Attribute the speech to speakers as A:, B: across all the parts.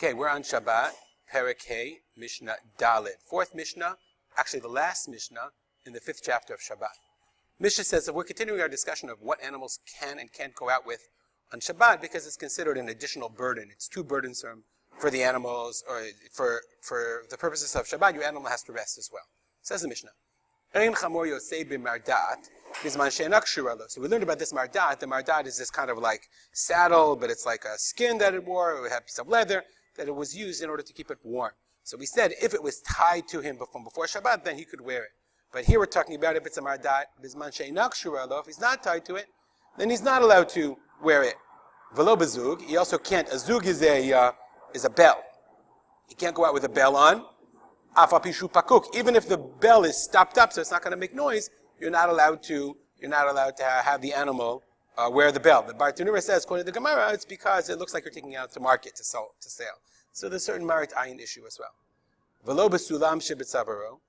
A: Okay, we're on Shabbat, Perek Hey, Mishnah Daled. Fourth Mishnah, actually the last Mishnah in the fifth chapter of Shabbat. Mishnah says that we're continuing our discussion of what animals can and can't go out with on Shabbat because it's considered an additional burden. It's too burdensome for the animals, or for the purposes of Shabbat, your animal has to rest as well. Says the Mishnah. So we learned about this mardat. The mardat is this kind of like saddle, but it's like a skin that it wore. It would have a piece of leather that it was used in order to keep it warm. So we said if it was tied to him from before Shabbat, then he could wear it. But here we're talking about if it's a mardat, if he's not tied to it, then he's not allowed to wear it. Velo bezug, he also can't. A zug is a bell. He can't go out with a bell on. Even if the bell is stopped up, so it's not going to make noise, you're not allowed to have the animal wear the bell. The Bartanura says, according to the Gemara, it's because it looks like you're taking it out to market to sell. So there's a certain marit ayin issue as well. Velo besulam shebetzavaro,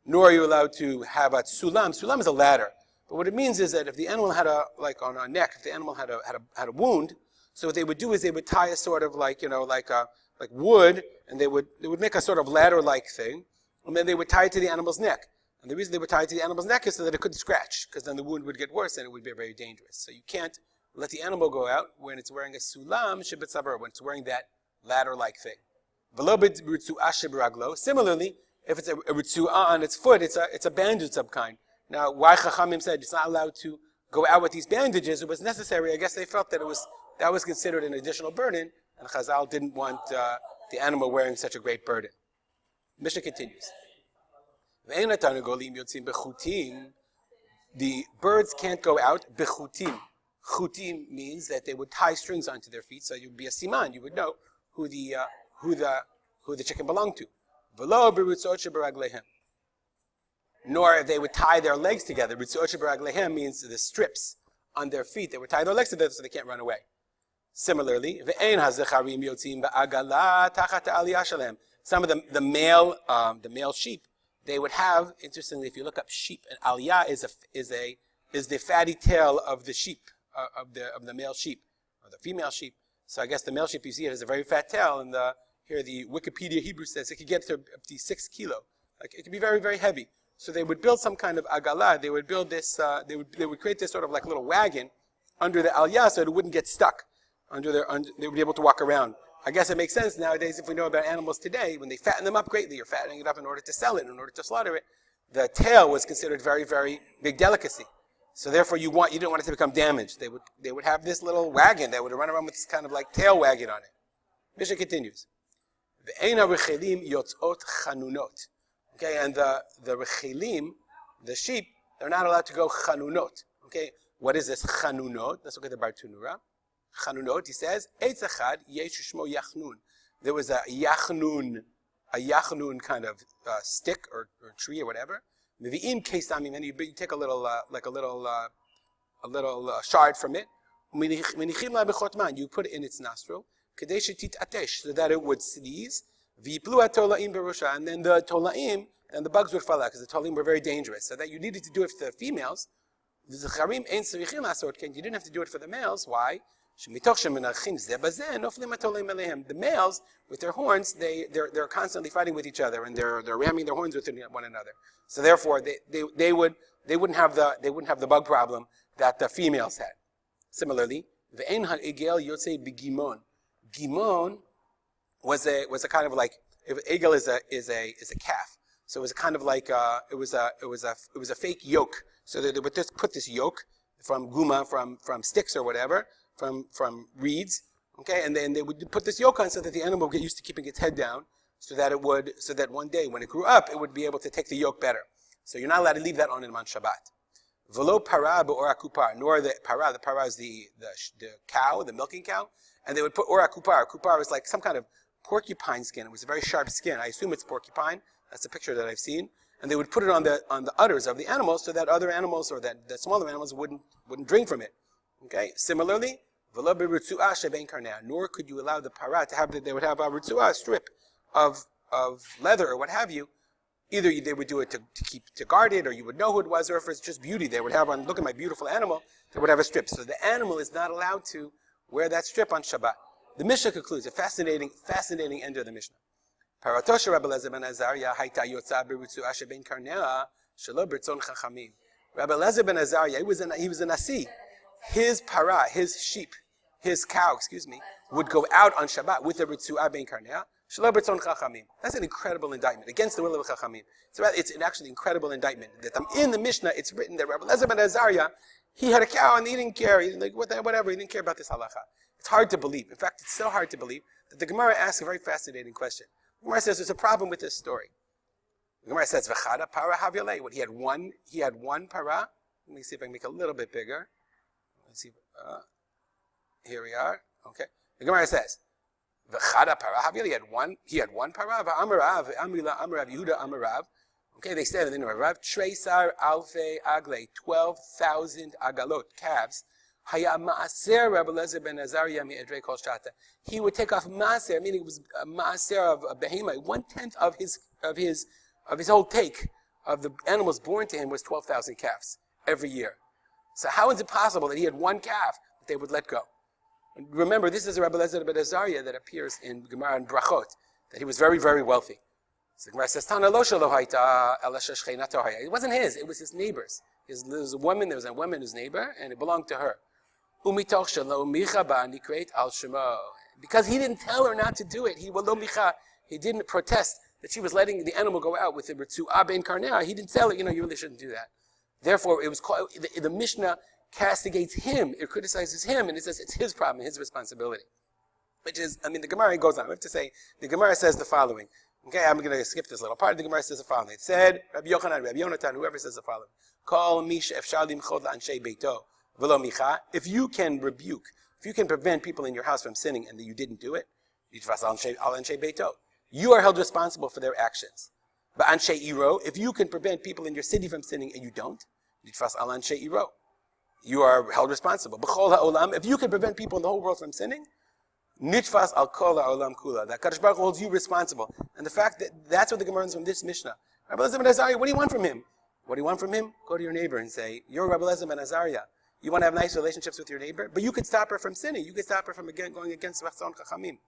A: nor are you allowed to have a sulam. Sulam is a ladder, but what it means is that if the animal had on a neck, if the animal had a wound, so what they would do is they would tie a sort of like wood, and they would make a sort of ladder-like thing, and then they would tie it to the animal's neck. And the reason they would tie it to the animal's neck is so that it couldn't scratch, because then the wound would get worse and it would be very dangerous. So you can't let the animal go out when it's wearing a sulam shebetzavar, when it's wearing that ladder-like thing. Similarly, if it's a ritzuah on its foot, it's a bandage of kind. Now, why Chachamim said it's not allowed to go out with these bandages? It was necessary. I guess they felt that that was considered an additional burden, and Chazal didn't want the animal wearing such a great burden. Mishnah continues. The birds can't go out bechutim. Chutim means that they would tie strings onto their feet, so you'd be a siman. You would know who the chicken belonged to. Nor they would tie their legs together. Means the strips on their feet. They would tie their legs together so they can't run away. Similarly, some of the male sheep, they would have, interestingly, if you look up sheep, an aliyah is the fatty tail of the sheep, of the male sheep, or the female sheep. So I guess the male sheep, you see it has a very fat tail, and here the Wikipedia Hebrew says it could get up to 6 kilo. Like it could be very, very heavy. So they would build some kind of agalah. They would build this. They would create this sort of like little wagon under the aliyah so it wouldn't get stuck. They would be able to walk around. I guess it makes sense nowadays if we know about animals today. When they fatten them up greatly, you're fattening it up in order to sell it, in order to slaughter it. The tail was considered very, very big delicacy. So therefore, you didn't want it to become damaged. They would have this little wagon that would run around with this kind of like tail wagon on it. Mishnah continues. Okay, and the rechelim, the sheep, they're not allowed to go chanunot. Okay, what is this chanunot? Let's look at the Bartanura. Chanunot, he says, Eitz echad yesh shmo yachnun. There was a yachnun kind of stick or tree or whatever. Mevi'im kesamim, and you take a little shard from it. Menichim la bechotman, you put it in its nostril. Kedei shetit atesh, so that it would sneeze. V'yiplu atolaim berusha, and then the tolaim, and the bugs would fall out because the tolaim were very dangerous. So that you needed to do it for the females. The zecharim ein tzrichim lasot, you didn't have to do it for the males. Why? The males, with their horns, they're constantly fighting with each other, and they're ramming their horns with one another. So therefore, they wouldn't have the bug problem that the females had. Similarly, Gimon was a kind of like, egel is a calf, so it was a kind of like it was a fake yoke. So they would just put this yoke from guma, from sticks or whatever, from reeds, okay, and then they would put this yoke on so that the animal would get used to keeping its head down, so that one day when it grew up, it would be able to take the yoke better. So you're not allowed to leave that on Shabbat. Velo para be'ora kupar, nor the para. The para is the cow, the milking cow, and they would put ora kupar. Kupar is like some kind of porcupine skin. It was a very sharp skin. I assume it's porcupine. That's the picture that I've seen. And they would put it on the udders of the animals so that other animals or that the smaller animals wouldn't drink from it. Okay. Similarly, nor could you allow the para to have they would have a ritzuah, a strip of leather or what have you. Either they would do it to guard it, or you would know who it was, or if it's just beauty, they would have on, look at my beautiful animal, they would have a strip. So the animal is not allowed to wear that strip on Shabbat. The Mishnah concludes, a fascinating end of the Mishnah. Paratosha Rabbi Eliezer ben Azariah haita yotza b'ritzuah shebein karnea shelo b'ritzon chachamim. Rabbi Eliezer ben Azariah, he was a nasi. His cow, would go out on Shabbat with a ritzuah bein karnea shelo b'ritzon chachamim. That's an incredible indictment against the will of chachamim. It's an actually incredible indictment that in the Mishnah it's written that Rabbi Eliezer ben Azariah, he had a cow and he didn't care. He didn't whatever. He didn't care about this halacha. It's hard to believe. In fact, it's so hard to believe that the Gemara asks a very fascinating question. The Gemara says there's a problem with this story. The Gemara says, "V'chada para havyalei." What he had one para. Let me see if I can make it a little bit bigger. Let's see. Here we are. Okay. The Gemara says, "V'chada para havyalei." He had one para. V'amarav amarav Yehuda amarav. Okay, they said in the Rav, Treisar alfe agle, 12,000 agalot, calves. Haya maaser Rabbi Eliezer ben Azariah mi'edrei kol shata. He would take off maaser, meaning it was a maaser of a behema. 1/10 of his whole take of the animals born to him was 12,000 calves every year. So how is it possible that he had one calf that they would let go? And remember, this is a Rabbi Eliezer ben Azariah that appears in Gemara and Brachot, that he was very, very wealthy. So the Gemara says, Tana lo shelo hayta ela sheshcheinato haya. It wasn't his, it was his neighbor's. There was a woman whose neighbor, and it belonged to her. Umitoch shelo micha ba nikret al shemo. Because he didn't tell her not to do it, he didn't protest that she was letting the animal go out with the ritzuah bein karnea. He didn't tell her, you really shouldn't do that. Therefore, it was called, the Mishnah castigates him, it criticizes him, and it says it's his problem, his responsibility. Which is, the Gemara goes on. We have to say, the Gemara says the following. Okay, I'm going to skip this little part. The Gemara says the following. It said, Rabbi Yochanan, Rabbi Yonatan, whoever says the following. Call misha efshar limchod la'anshei beito v'lo micha. If you can prevent people in your house from sinning and that you didn't do it, yitvas al anshay beito. You are held responsible for their actions. But anshay iro, if you can prevent people in your city from sinning and you don't, yitvas al anshay iro. You are held responsible. B'chol ha'olam, if you can prevent people in the whole world from sinning, nitfas al kol ha'olam kula. That Kadosh Baruch Hu holds you responsible. And the fact that that's what the Gemara is from this Mishnah. Rabbi Eliezer ben Azariah, what do you want from him? What do you want from him? Go to your neighbor and say, you're Rabbi Eliezer ben Azariah. You want to have nice relationships with your neighbor, but you could stop her from sinning. You could stop her from going against Ratzon Chachamim.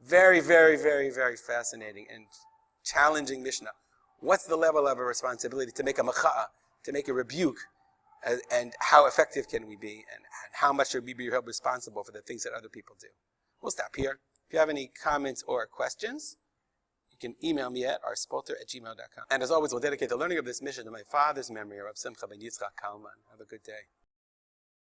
A: Very, very, very, very fascinating and challenging Mishnah. What's the level of a responsibility to make a macha'a, to make a rebuke, and how effective can we be, and how much should we be held responsible for the things that other people do? We'll stop here. If you have any comments or questions, you can email me at rspolter@gmail.com. And as always, we'll dedicate the learning of this mission to my father's memory, Rav Simcha ben Yitzchak Kalman. Have a good day.